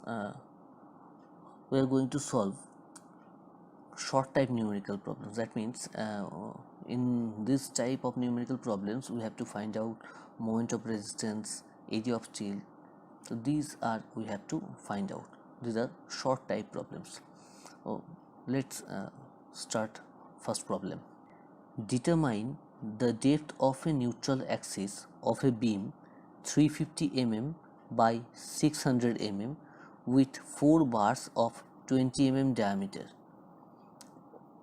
we are going to solve short type numerical problems. That means in this type of numerical problems we have to find out moment of resistance, area of steel. So these are we have to find out. These are short type problems. Let's start first problem. Determine the depth of a neutral axis of a beam 350 mm by 600 mm with 4 bars of 20 mm diameter.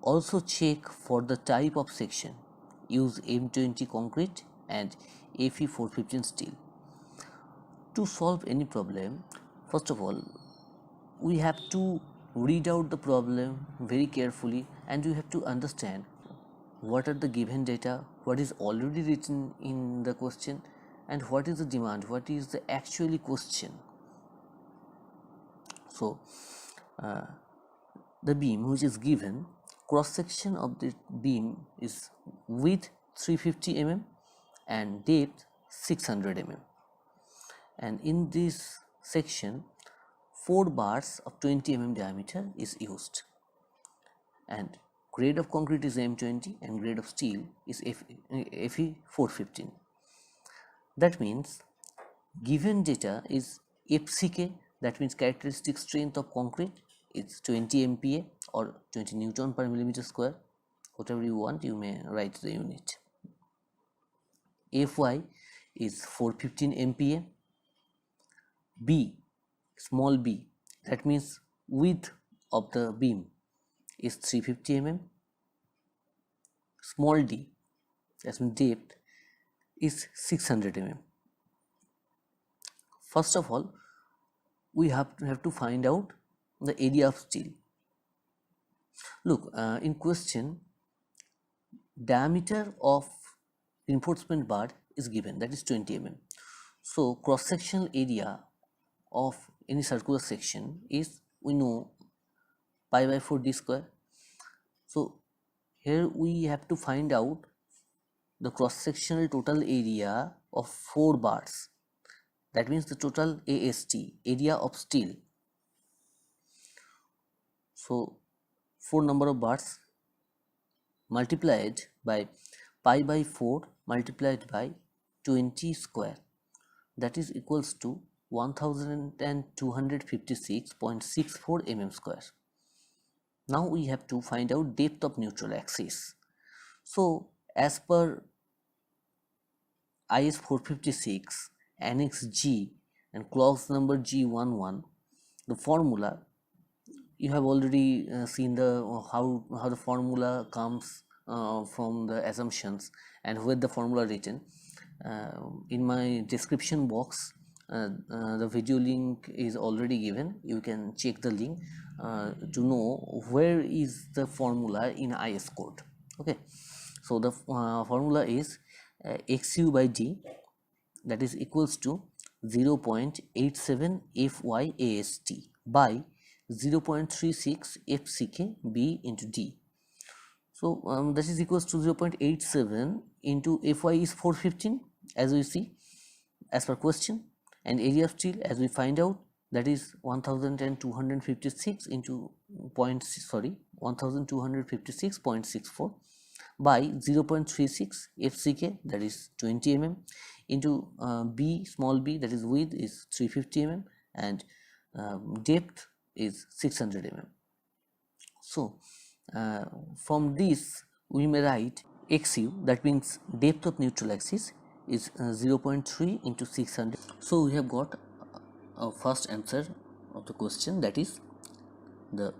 Also check for the type of section. Use M20 concrete and Fe 415 steel. To solve any problem, first of all, we have to read out the problem very carefully and you have to understand what are the given data, what is already written in the question, and what is the demand, what is the actually question. So the beam which is given, cross section of the beam is width 350 mm and depth 600 mm, and in this section 4 bars of 20 mm diameter is used, and grade of concrete is M20 and grade of steel is Fe 415. That means given data is FCK, that means characteristic strength of concrete, is 20 MPa or 20 Newton per millimeter square. Whatever you want, you may write the unit. Fy is 415 MPa. B, small b, that means width of the beam is 350 mm. Small d, that means depth, is 600 mm. First of all, we have to find out the area of steel. Look, in question, diameter of reinforcement bar is given, that is 20 mm. So cross sectional area of any circular section is, we know, pi by 4 d square. So here we have to find out the cross sectional total area of 4 bars, that means the total AST, area of steel. So 4 number of bars multiplied by pi by 4 multiplied by 20 square, that is equals to 1256.64 mm square. Now we have to find out depth of neutral axis. So as per IS 456 Annex G and clause number G11, the formula you have already seen the how the formula comes from the assumptions and with the formula written. In my description box, the video link is already given. You can check the link to know where is the formula in IS code. Okay, so the formula is XU by D, that is equals to 0.87 FYAST by 0.36 FCK B into D. So this is equals to 0.87 into Fy is 415 as we see as per question, and area of steel as we find out, that is 1256 into 1256.64 by 0.36 FCK, that is 20 mm, into B, small b, that is width is 350 mm and depth is 600 mm. So from this we may write XU, that means depth of neutral axis, is 0.3 into 600. So we have got our first answer of the question, that is the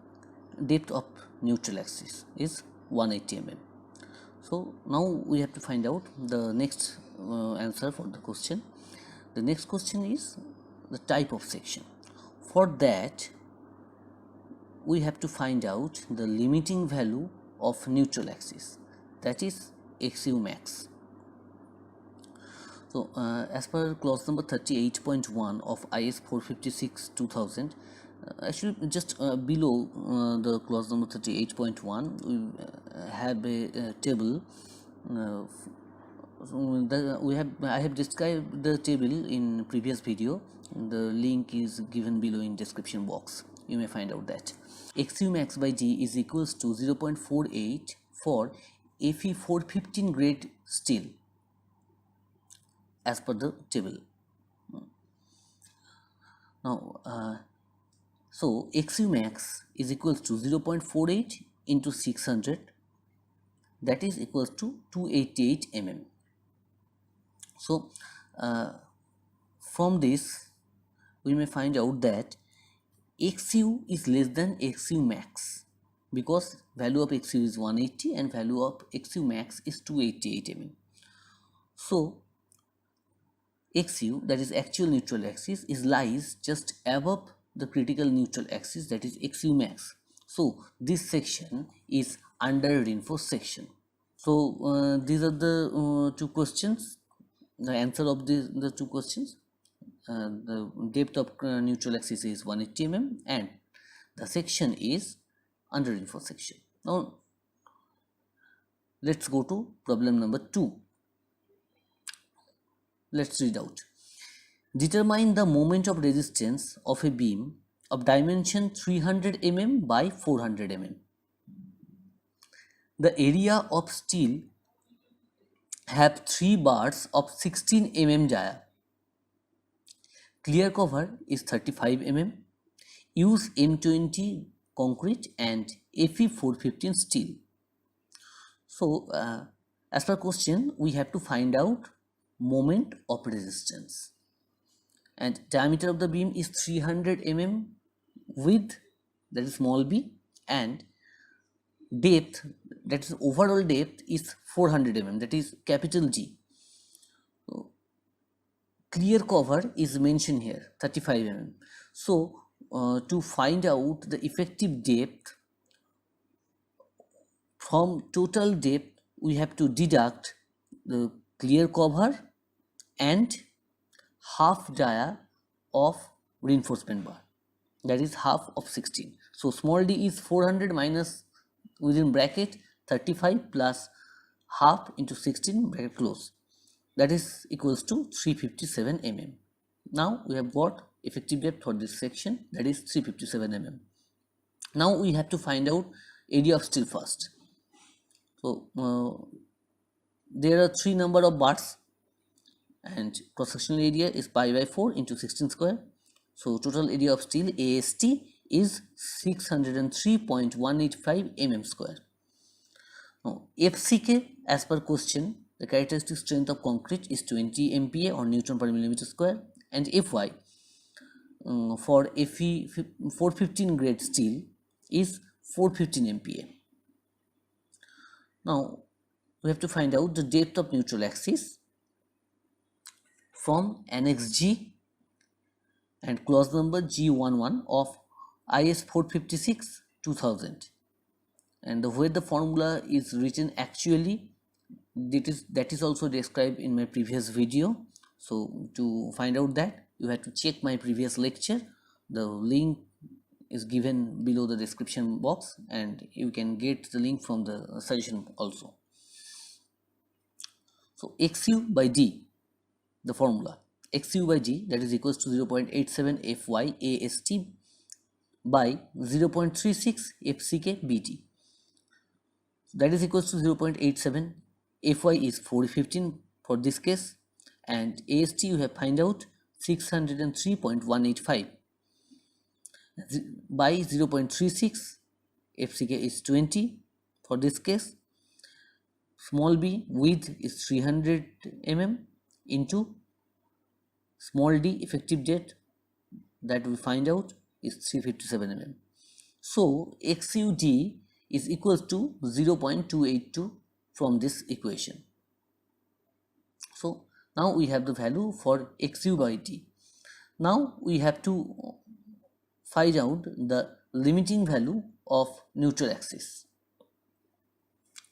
depth of neutral axis is 180 mm. So now we have to find out the next answer for the question. The next question is the type of section. For that we have to find out the limiting value of neutral axis, that is XU max. So as per clause number 38.1 of IS 456 2000, actually just below the clause number 38.1 we have a table I have described the table in previous video. The link is given below in description box. You may find out that XU max by D is equals to 0.48 for Fe415 grade steel as per the table. Now so XU max is equals to 0.48 into 600, that is equals to 288 mm. So from this we may find out that XU is less than XU max because value of XU is 180 and value of XU max is 288 mm. So XU, that is actual neutral axis, is lies just above the critical neutral axis, that is XU max. So this section is under reinforced section. So these are the two questions, the answer of the two questions. The depth of neutral axis is 180 mm and the section is under reinforced section. Now let's go to problem number 2. Let's read out. Determine the moment of resistance of a beam of dimension 300 mm by 400 mm. The area of steel have 3 bars of 16 mm dia. Clear cover is 35 mm. Use M20 concrete and Fe415 steel. So as per question, we have to find out moment of resistance, and diameter of the beam is 300 mm, width, that is small b, and depth, that is overall depth, is 400 mm, that is capital D. So, clear cover is mentioned here 35 mm. So to find out the effective depth from total depth, we have to deduct the clear cover and half dia of reinforcement bar, that is half of 16. So small d is 400 minus within bracket 35 plus half into 16 bracket close, that is equals to 357 mm. Now we have got effective depth for this section, that is 357 mm. Now we have to find out area of steel first. So there are 3 number of bars and cross sectional area is pi by 4 into 16 square. So total area of steel AST is 603.185 mm square. Now FCK, as per question, the characteristic strength of concrete is 20 MPa or Newton per millimeter square, and Fy for Fe 415 grade steel is 415 MPa. Now we have to find out the depth of neutral axis from Annex G and clause number G11 of IS 456 2000, and where the formula is written actually, that is also described in my previous video. So to find out that, you have to check my previous lecture. The link is given below the description box and you can get the link from the suggestion also. So XU by D, the formula XU by D, that is equals to 0.87 Fy AST by 0.36 FCK BT, that is equals to 0.87. Fy is 415 for this case, and AST you have find out 603.185 by 0.36. FCK is 20 for this case. Small b, width is 300 mm into small d, effective depth that we find out is 357 mm. So XUD is equals to 0.282 from this equation. So now we have the value for XU by D. Now we have to find out the limiting value of neutral axis.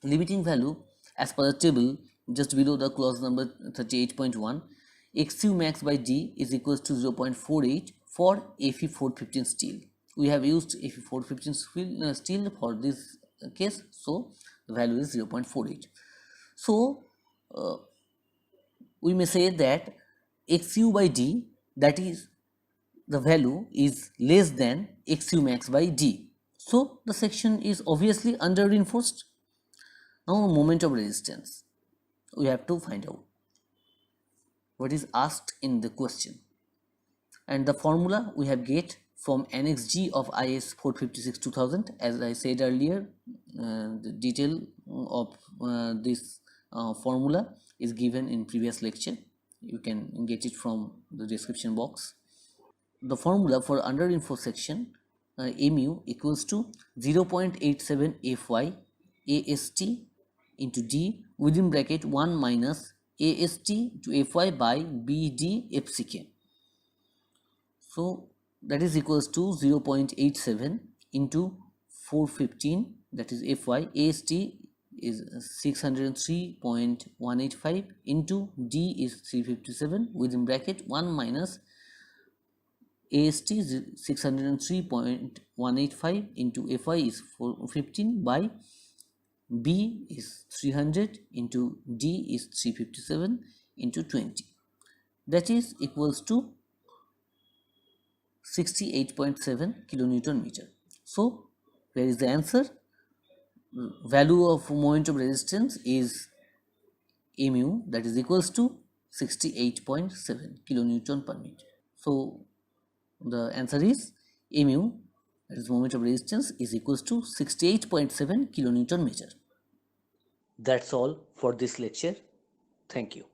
Limiting value as per the table just below the clause number 38.1, XU max by D is equals to 0.48 for Fe415 steel. We have used Fe415 steel for this case, so the value is 0.48. So we may say that xu by d, that is the value is less than xu max by d. So the section is obviously under reinforced. Now moment of resistance, we have to find out what is asked in the question, and the formula we have get from annex G of IS 456 2000. As I said earlier, the detail of this formula is given in previous lecture. You can get it from the description box. The formula for under info section, mu equals to 0.87 fy ast into d within bracket 1 minus ast to fy by bd fck. So that is equals to 0.87 into 415, that is fy. ast is 603.185 into d is 357 within bracket 1 minus ast is 603.185 into fy is 415 by b is 300 into d is 357 into 20, that is equals to 68.7 kilonewton meter. So where is the answer? Value of moment of resistance is mu, that is equals to 68.7 kilonewton per meter. So the answer is mu, that is moment of resistance, is equals to 68.7 kilonewton meter. That's all for this lecture. Thank you.